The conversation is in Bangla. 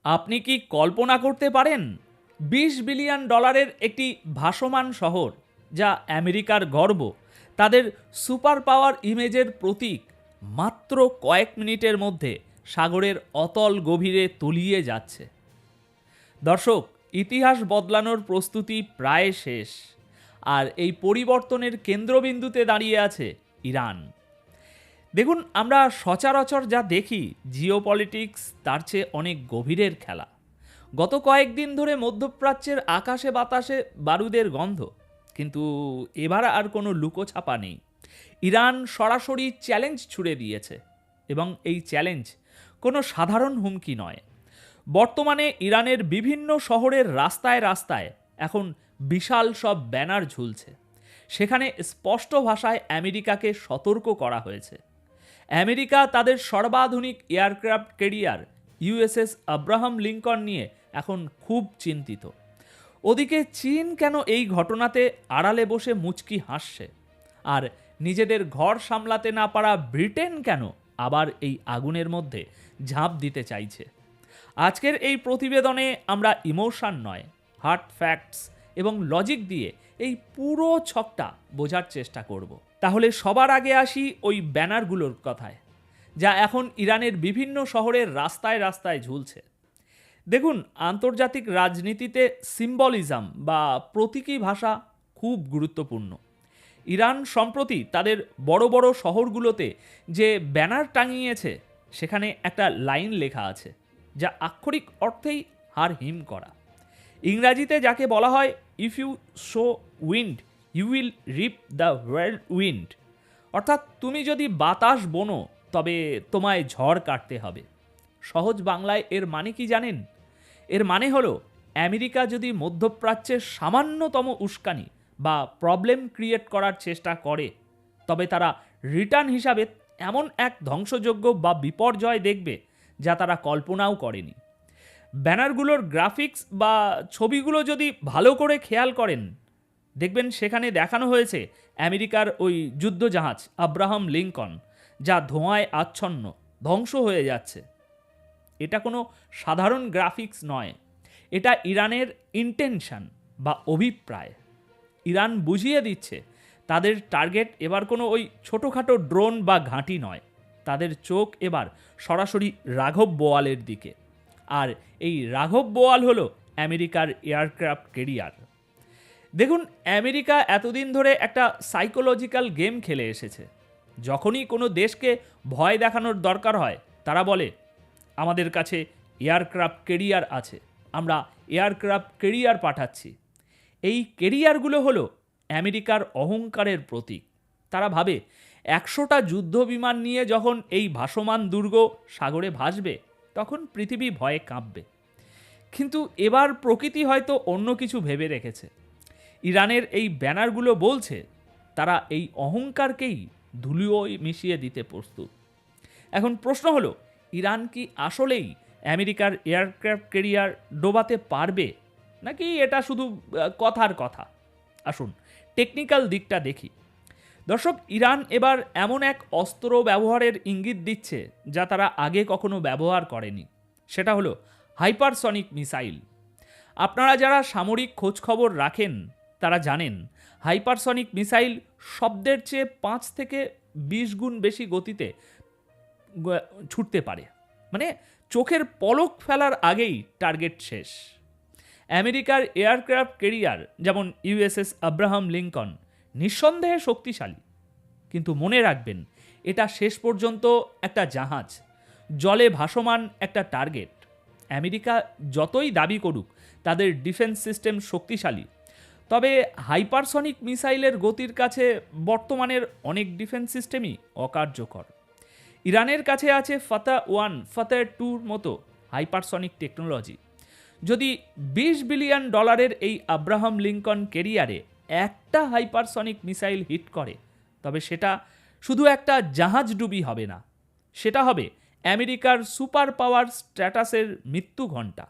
আপনি কি কল্পনা করতে পারেন 20 বিলিয়ন ডলারের একটি ভাসমান শহর, যা আমেরিকার গর্ব, তাদের সুপার পাওয়ার ইমেজের প্রতীক, মাত্র কয়েক মিনিটের মধ্যে সাগরের অতল গভীরে তলিয়ে যাচ্ছে? দর্শক, ইতিহাস বদলানোর প্রস্তুতি প্রায় শেষ, আর এই পরিবর্তনের কেন্দ্রবিন্দুতে দাঁড়িয়ে আছে ইরান। দেখুন, আমরা সচরাচর যা দেখি জিওপলিটিক্স, তার চেয়ে অনেক গভীরের খেলা। গত কয়েকদিন ধরে মধ্যপ্রাচ্যের আকাশে বাতাসে বারুদের গন্ধ, কিন্তু এবার আর কোনো লুকোছাপা নেই। ইরান সরাসরি চ্যালেঞ্জ ছুড়ে দিয়েছে, এবং এই চ্যালেঞ্জ কোনো সাধারণ হুমকি নয়। বর্তমানে ইরানের বিভিন্ন শহরের রাস্তায় রাস্তায় এখন বিশাল সব ব্যানার ঝুলছে। সেখানে স্পষ্ট ভাষায় আমেরিকাকে সতর্ক করা হয়েছে। আমেরিকা তাদের সর্বাধুনিক aircraft carrier USS Abraham Lincoln নিয়ে এখন খুব চিন্তিত। ওদিকে চীন কেন এই ঘটনাতে আড়ালে বসে মুচকি হাসছে? আর নিজেদের ঘর সামলাতে না পারা ব্রিটেন কেন আবার এই আগুনের মধ্যে ঝাঁপ দিতে চাইছে? আজকের এই প্রতিবেদনে আমরা ইমোশন নয়, হার্ড ফ্যাক্টস এবং লজিক দিয়ে এই পুরো ছকটা বোঝার চেষ্টা করব। তাহলে সবার আগে আসি ওই ব্যানারগুলোর কথায়, যা এখন ইরানের বিভিন্ন শহরের রাস্তায় রাস্তায় ঝুলছে। দেখুন, আন্তর্জাতিক রাজনীতিতে সিম্বলিজম বা প্রতীকী ভাষা খুব গুরুত্বপূর্ণ। ইরান সম্প্রতি তাদের বড় বড় শহরগুলোতে যে ব্যানার টাঙিয়েছে, সেখানে একটা লাইন লেখা আছে, যা আক্ষরিক অর্থেই হাড় হিম করা। ইংরাজিতে যাকে বলা হয়, if you show wind you will reap the whirlwind, অর্থাৎ তুমি যদি বাতাস বোনো তবে তোমায় ঝড় কাটতে হবে। সহজ বাংলায় এর মানে কি জানেন? এর মানে হলো, আমেরিকা যদি মধ্যপ্রাচ্যের সামান্যতম উস্কানি বা প্রবলেম ক্রিয়েট করার চেষ্টা করে, তবে তারা রিটার্ন হিসাবে এমন এক ধ্বংসযজ্ঞ বা বিপর্যয় দেখবে, যা তারা কল্পনাও করেনি। ব্যানারগুলোর গ্রাফিক্স বা ছবিগুলো যদি ভালো করে খেয়াল করেন, দেখবেন সেখানে দেখানো হয়েছে আমেরিকার ওই যুদ্ধজাহাজ আব্রাহাম লিঙ্কন, যা ধোঁয়ায় আচ্ছন্ন, ধ্বংস হয়ে যাচ্ছে। এটা কোনো সাধারণ গ্রাফিক্স নয়, এটা ইরানের ইন্টেনশন বা অভিপ্রায়। ইরান বুঝিয়ে দিচ্ছে তাদের টার্গেট এবার কোনো ওই ছোটোখাটো ড্রোন বা ঘাঁটি নয়। তাদের চোখ এবার সরাসরি রাঘব বোয়ালের দিকে, আর এই রাঘব বোয়াল হলো আমেরিকার এয়ারক্রাফট ক্যারিয়ার। দেখুন, আমেরিকা এতদিন ধরে একটা সাইকোলজিক্যাল গেম খেলে এসেছে। যখনই কোনো দেশকে ভয় দেখানোর দরকার হয়, তারা বলে, আমাদের কাছে এয়ারক্রাফট ক্যারিয়ার আছে, আমরা এয়ারক্রাফট ক্যারিয়ার পাঠাচ্ছি। এই ক্যারিয়ারগুলো হলো আমেরিকার অহংকারের প্রতীক। তারা ভাবে 100টা যুদ্ধ বিমান নিয়ে যখন এই ভাসমান দুর্গ সাগরে ভাসবে, তখন পৃথিবী ভয়ে কাঁপবে। কিন্তু এবার প্রকৃতি হয়তো অন্য কিছু ভেবে রেখেছে। ইরানের এই ব্যানারগুলো বলছে তারা এই অহংকারকেই ধুলোয় মিশিয়ে দিতে প্রস্তুত। এখন প্রশ্ন হলো, ইরান কি আসলেই আমেরিকার এয়ারক্রাফট ক্যারিয়ার ডোবাতে পারবে, নাকি এটা শুধু কথার কথা? আসুন টেকনিক্যাল দিকটা দেখি। দর্শক, ইরান এবার এমন এক অস্ত্র ব্যবহারের ইঙ্গিত দিচ্ছে, যা তারা আগে কখনো ব্যবহার করেনি। সেটা হলো হাইপারসনিক মিসাইল। আপনারা যারা সামরিক খোঁজখবর রাখেন, তারা জানেন হাইপারসনিক মিসাইল শব্দের চেয়ে 5 থেকে 20 গুণ বেশি গতিতে ছুটতে পারে। মানে চোখের পলক ফেলার আগেই টার্গেট শেষ। আমেরিকার এয়ারক্রাফট ক্যারিয়ার যেমন ইউএসএস আব্রাহাম লিঙ্কন নিঃসন্দেহে শক্তিশালী, কিন্তু মনে রাখবেন, এটা শেষ পর্যন্ত একটা জাহাজ, জলে ভাসমান একটা টার্গেট। আমেরিকা যতই দাবি করুক তাদের ডিফেন্স সিস্টেম শক্তিশালী, তবে হাইপারসনিক মিসাইলের গতির কাছে বর্তমানের অনেক ডিফেন্স সিস্টেমই অকার্যকর। ইরানের কাছে আছে ফাতা-1, ফাতা-2 মতো হাইপারসনিক টেকনোলজি। যদি 20 বিলিয়ন ডলারের এই আব্রাহাম লিঙ্কন ক্যারিয়ারে একটা হাইপারসনিক মিসাইল হিট করে, তবে সেটা শুধু একটা জাহাজডুবি হবে না, সেটা হবে আমেরিকার সুপার পাওয়ার স্ট্যাটাসের মৃত্যু ঘণ্টা।